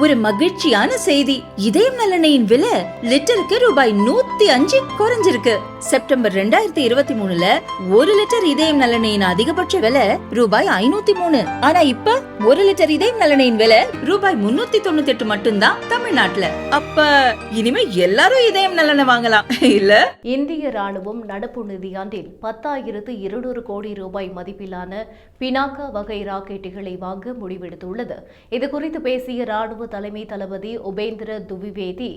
ஒரு மகிழ்ச்சியான செய்தி. இதயம் நலனையின் விலை லிட்டருக்கு ரூபாய் 105 குறைஞ்சிருக்கு. செப்டம்பர் 2023ல 1 லிட்டர் இதயம் நலனையின் அதிகபட்ச விலை ரூபாய் 503. ஆனா இப்ப 1 லிட்டர் இதயம் நலனையின் விலை ரூபாய் 398 மட்டும்தான் தமிழ்நாட்டுல. அப்ப இனிமே எல்லாரும் இதயம் நலனை வாங்கலாம் இல்ல? இந்திய ராணுவம் நடப்பு நிதியாண்டில் 10,200 கோடி ரூபாய் மதிப்பிலான பினாக்கா வகை ராக்கெட்டுகளை வாங்க முடிவெடுத்துள்ளது. இதுகுறித்து பேசிய ராணுவ தலைமை தளபதி உபேந்திர துவிவேதி,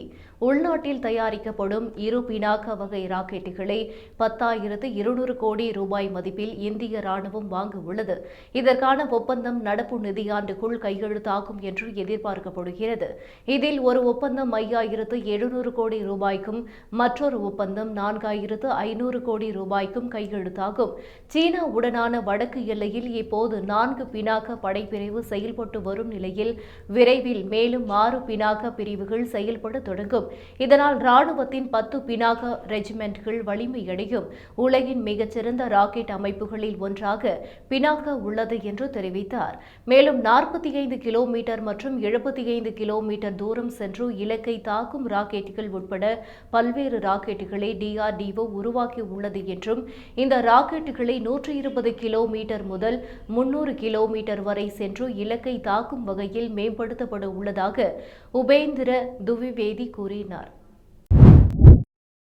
உள்நாட்டில் தயாரிக்கப்படும் 2 பினாக்கா வகை ராக்கெட்டுகளை 10,200 கோடி ரூபாய் மதிப்பில் இந்திய ராணுவம் வாங்க உள்ளது. இதற்கான ஒப்பந்தம் நடப்பு நிதியாண்டுக்குள் கையெழுத்தாகும் என்று எதிர்பார்க்கப்படுகிறது. இதில் ஒரு ஒப்பந்தம் 5,700 கோடி ரூபாய்க்கும் மற்றொரு ஒப்பந்தம் 4,500 கோடி ரூபாய்க்கும் கையெழுத்தாகும். சீனாவுடனான வடக்கு எல்லையில் இப்போது 4 பினாக்கா படைப்பிரிவு செயல்பட்டு வரும் நிலையில் விரைவில் மேலும் 6 பினாக்கா பிரிவுகள் செயல்பட தொடங்கும். இதனால் ராணுவத்தின் 10 பினாக்கா ரெஜிமெண்ட்கள் வலிமையடையும். உலகின் மிகச்சிறந்த ராக்கெட் அமைப்புகளில் ஒன்றாக பினாக்கா உள்ளது என்று தெரிவித்தார். மேலும் 45 கிலோமீட்டர் மற்றும் 75 கிலோமீட்டர் தூரம் சென்று இலக்கை தாக்கும் ராக்கெட்டுகள் உட்பட பல்வேறு ராக்கெட்டுகளை DRDO உருவாக்கி உள்ளது என்றும், இந்த ராக்கெட்டுகளை 120 கிலோமீட்டர் முதல் 300 கிலோமீட்டர் வரை சென்று இலக்கை தாக்கும் வகையில் மேம்படுத்தப்பட உள்ளதாக உபேந்திர துவிவேதி கூறினார்.